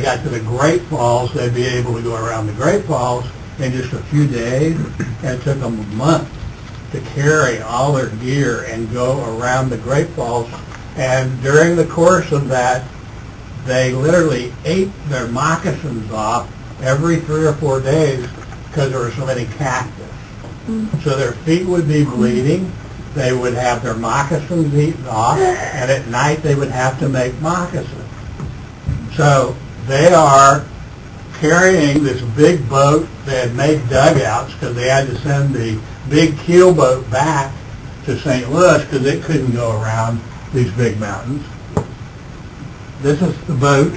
they got to the Great Falls, they'd be able to go around the Great Falls in just a few days, and it took them a month to carry all their gear and go around the Great Falls. And during the course of that, they literally ate their moccasins off every 3 or 4 days because there were so many cactus. So their feet would be bleeding, they would have their moccasins eaten off, and at night they would have to make moccasins. So they are carrying this big boat. They had made dugouts because they had to send the big keel boat back to St. Louis because it couldn't go around these big mountains. This is the boat.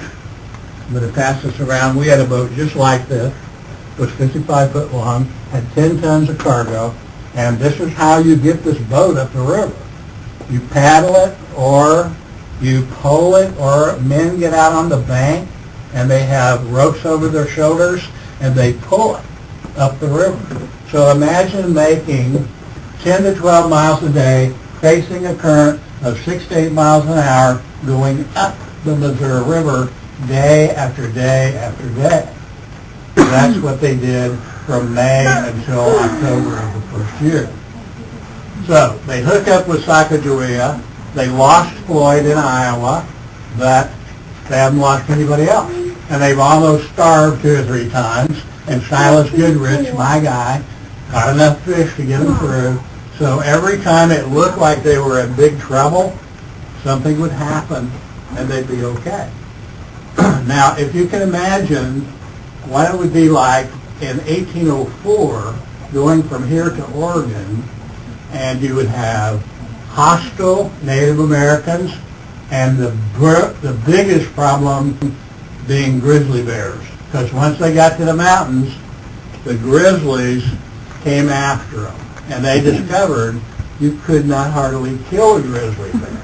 I'm going to pass this around. We had a boat just like this. It was 55 foot long, had 10 tons of cargo, and this is how you get this boat up the river. You paddle it, or you pole it, or men get out on the bank and they have ropes over their shoulders and they pull it up the river. So imagine making 10 to 12 miles a day, facing a current of 6 to 8 miles an hour, going up the Missouri River day after day after day. That's what they did from May until October of the first year. So they hooked up with Sacagawea. They lost Floyd in Iowa, but they haven't lost anybody else. And they've almost starved 2 or 3 times. And Silas Goodrich, my guy, caught enough fish to get them through. So every time it looked like they were in big trouble, something would happen and they'd be okay. Now, if you can imagine what it would be like in 1804 going from here to Oregon, and you would have hostile Native Americans, and the biggest problem being grizzly bears. Because once they got to the mountains, the grizzlies came after them, and they discovered you could not hardly kill a grizzly bear.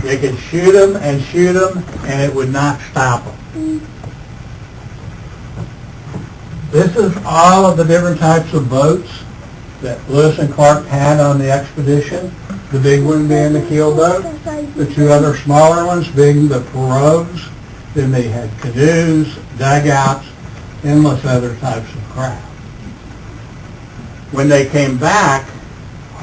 You could shoot them, and it would not stop them. This is all of the different types of boats that Lewis and Clark had on the expedition. The big one being the keel boat, the 2 other smaller ones being the pirogues. Then they had canoes, dugouts, endless other types of craft. When they came back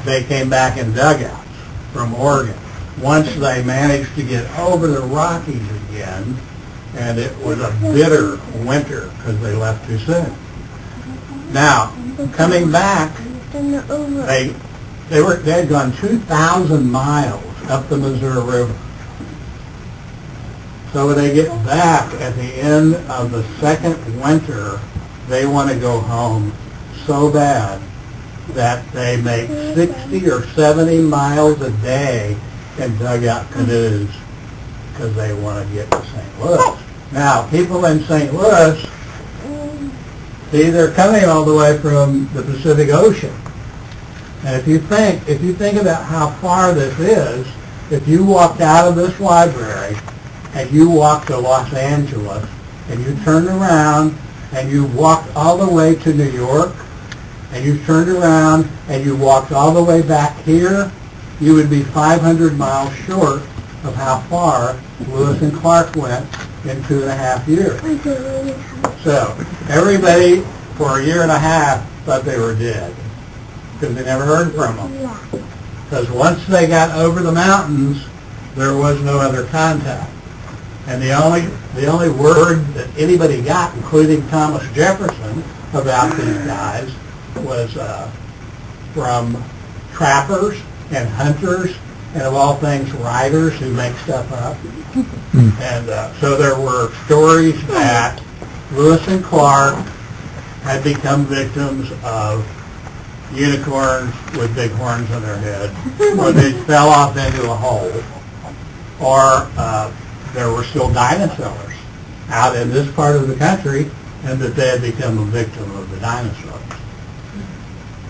in dugouts from Oregon. Once they managed to get over the Rockies again, and it was a bitter winter because they left too soon. Now, coming back, they had gone 2,000 miles up the Missouri River. So when they get back at the end of the second winter, they want to go home so bad that they make 60 or 70 miles a day in dugout canoes because they want to get to St. Louis. Now, people in St. Louis, see, they're coming all the way from the Pacific Ocean. And if you think about how far this is, if you walked out of this library and you walked to Los Angeles and you turned around and you walked all the way to New York and you turned around and you walked all the way back here, you would be 500 miles short of how far Lewis and Clark went in 2.5 years. So everybody for a year and a half thought they were dead because they never heard from them. Because once they got over the mountains, there was no other contact. And the only word that anybody got, including Thomas Jefferson, about these guys was from trappers and hunters and, of all things, writers who make stuff up. And so there were stories that Lewis and Clark had become victims of unicorns with big horns on their head, or they fell off into a hole, or there were still dinosaurs out in this part of the country, and that they had become a victim of the dinosaurs.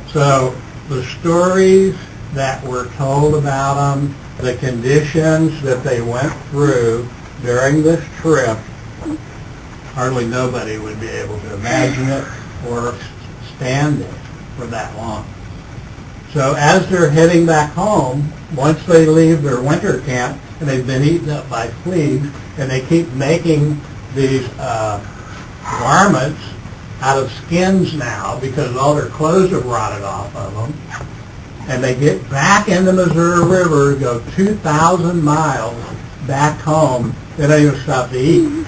So the stories that were told about them, the conditions that they went through during this trip, hardly nobody would be able to imagine it or stand it for that long. So as they're heading back home, once they leave their winter camp and they've been eaten up by fleas and they keep making these garments out of skins now because all their clothes have rotted off of them. And they get back in the Missouri River, go 2,000 miles back home. They don't even stop to eat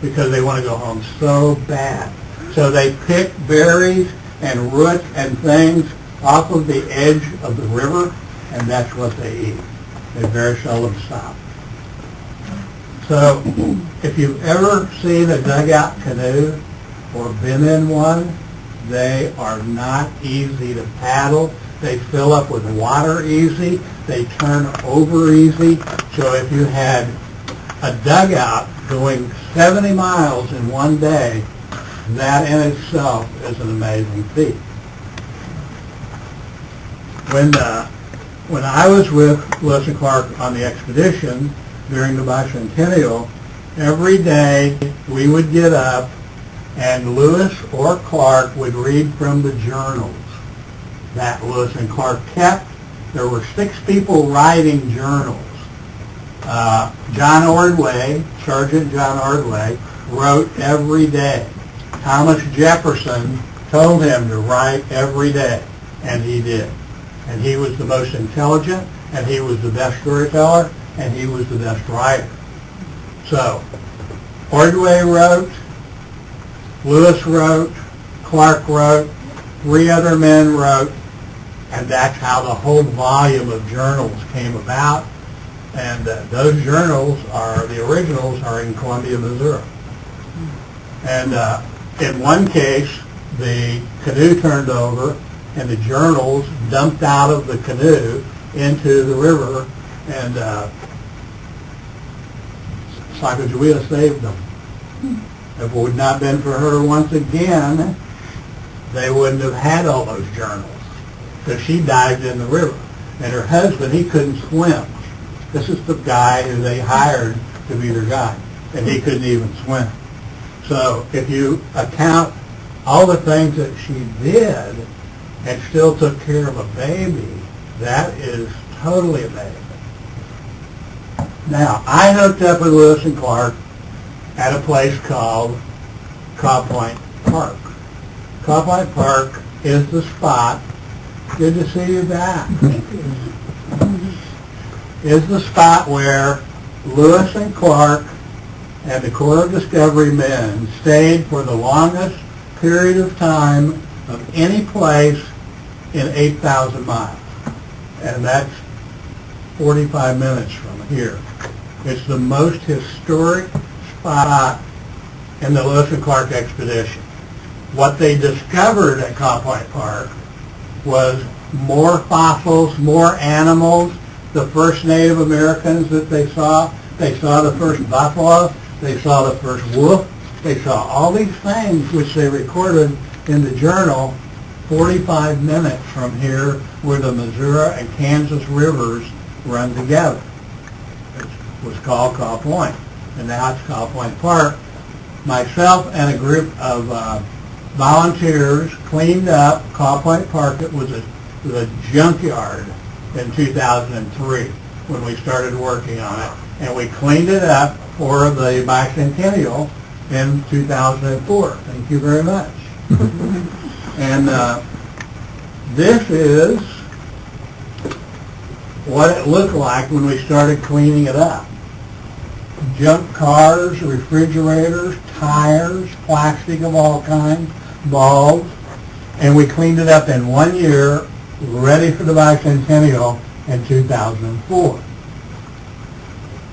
because they want to go home so bad. So they pick berries and roots and things off of the edge of the river, and that's what they eat. They very seldom stop. So if you've ever seen a dugout canoe or been in one, they are not easy to paddle. They fill up with water easy. They turn over easy. So if you had a dugout going 70 miles in one day, that in itself is an amazing feat. When I was with Lewis and Clark on the expedition during the bicentennial, every day we would get up and Lewis or Clark would read from the journals that Lewis and Clark kept. There were 6 people writing journals. John Ordway, Sergeant John Ordway, wrote every day. Thomas Jefferson told him to write every day, and he did. And he was the most intelligent, and he was the best storyteller, and he was the best writer. So, Ordway wrote, Lewis wrote, Clark wrote, 3 other men wrote, and that's how the whole volume of journals came about. And those journals the originals are in Columbia, Missouri. And in one case, the canoe turned over and the journals dumped out of the canoe into the river, and Sacagawea saved them. If it would not have been for her once again, they wouldn't have had all those journals. So she dived in the river. And her husband, he couldn't swim. This is the guy who they hired to be their guide, and he couldn't even swim. So if you account all the things that she did and still took care of a baby, that is totally amazing. Now, I hooked up with Lewis and Clark at a place called Caw Point Park. Caw Point Park is the spot. Good to see you back. Is the spot where Lewis and Clark and the Corps of Discovery men stayed for the longest period of time of any place in 8,000 miles. And that's 45 minutes from here. It's the most historic spot in the Lewis and Clark expedition. What they discovered at Caw Point Park was more fossils, more animals, the first Native Americans that they saw the first buffalo, they saw the first wolf, they saw all these things which they recorded in the journal 45 minutes from here where the Missouri and Kansas rivers run together. It was called Caw Point, and now it's Caw Point Park. Myself and a group of volunteers cleaned up Caw Point Park. It was a junkyard in 2003 when we started working on it, and we cleaned it up for the bicentennial in 2004. Thank you very much. And this is what it looked like when we started cleaning it up. Junk cars, refrigerators, tires, plastic of all kinds, bulbs, and we cleaned it up in 1 year, ready for the bicentennial in 2004.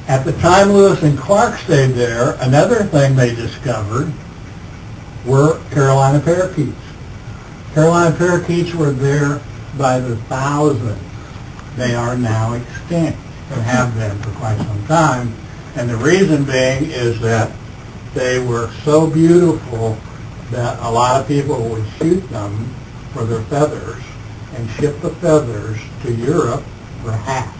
At the time Lewis and Clark stayed there, another thing they discovered were Carolina parakeets. Carolina parakeets were there by the thousands. They are now extinct and have been for quite some time. And the reason being is that they were so beautiful that a lot of people would shoot them for their feathers and ship the feathers to Europe for half.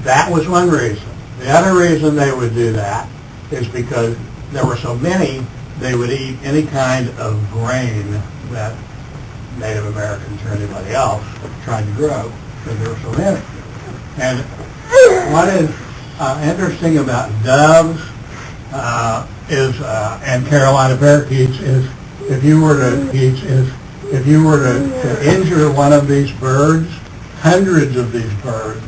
That was one reason. The other reason they would do that is because there were so many, they would eat any kind of grain that Native Americans or anybody else tried to grow, because there were so many. And what is interesting about doves and Carolina parakeets is if you were to injure one of these birds, hundreds of these birds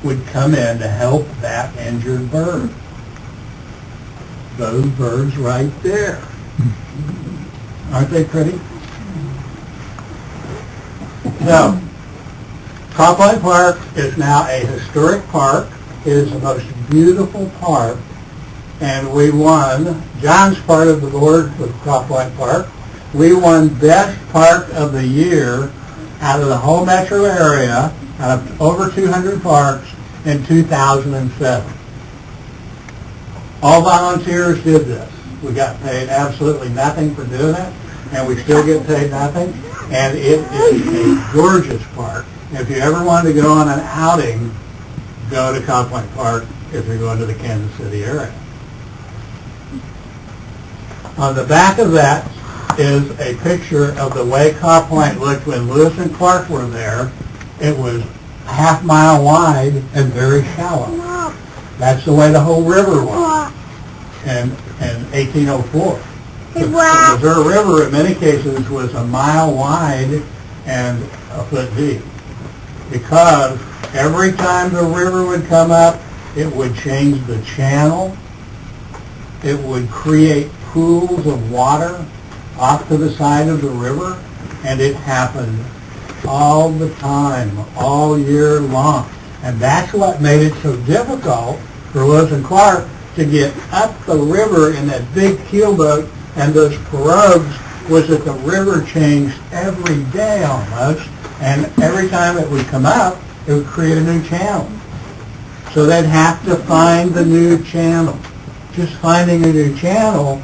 would come in to help that injured bird. Those birds right there. Aren't they pretty? So, Cropline Park is now a historic park. It is the most beautiful park, and we won, John's part of the board with Cropline Park, we won Best Park of the Year out of the whole metro area, out of over 200 parks in 2007. All volunteers did this. We got paid absolutely nothing for doing it, and we still get paid nothing, and it is a gorgeous park. If you ever want to go on an outing, go to Cropline Park if you're going to the Kansas City area. On the back of that is a picture of the way Cropline looked when Lewis and Clark were there. It was half-mile wide and very shallow. That's the way the whole river was in 1804. The Missouri River, in many cases, was a mile wide and a foot deep, because every time the river would come up, it would change the channel. It would create pools of water off to the side of the river, and it happened all the time, all year long. And that's what made it so difficult for Lewis and Clark to get up the river in that big keelboat and those pirogues, was that the river changed every day almost, and every time it would come up, it would create a new channel. So they'd have to find the new channel. Just finding a new channel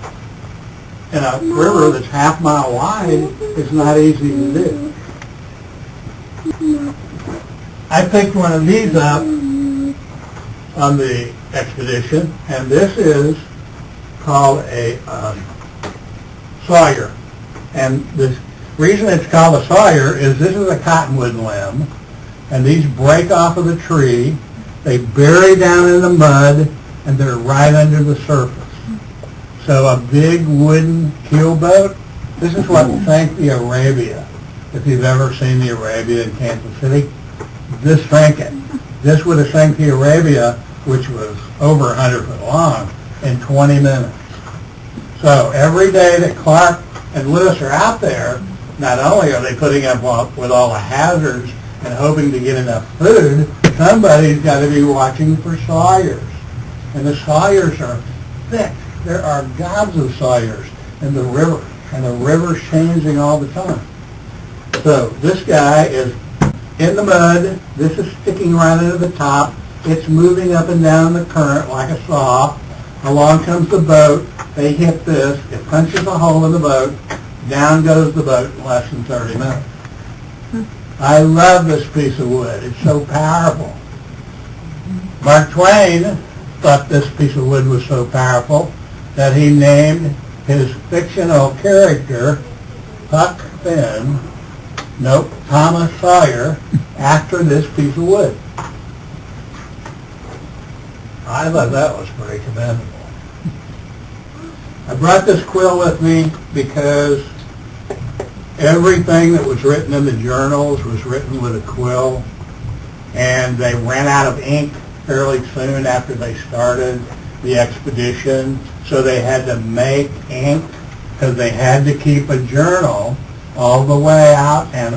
in a river that's half-mile wide is not easy to do. I picked one of these up on the expedition, and this is called a sawyer. And the reason it's called a sawyer is this is a cottonwood limb, and these break off of the tree, they bury down in the mud, and they're right under the surface. So a big wooden keelboat, this is what sank the Arabia. If you've ever seen the Arabia in Kansas City, this sank it. This would have sank the Arabia, which was over 100 foot long, in 20 minutes. So every day that Clark and Lewis are out there, not only are they putting up with all the hazards and hoping to get enough food, somebody's got to be watching for sawyers. And the sawyers are thick. There are gobs of sawyers in the river, and the river's changing all the time. So this guy is in the mud. This is sticking right into the top. It's moving up and down the current like a saw. Along comes the boat. They hit this. It punches a hole in the boat. Down goes the boat in less than 30 minutes. I love this piece of wood. It's so powerful. Mark Twain thought this piece of wood was so powerful that he named his fictional character Huck Finn, Thomas Sawyer, after this piece of wood. I thought that was pretty commendable. I brought this quill with me because everything that was written in the journals was written with a quill, and they ran out of ink fairly soon after they started the expedition, so they had to make ink because they had to keep a journal all the way out and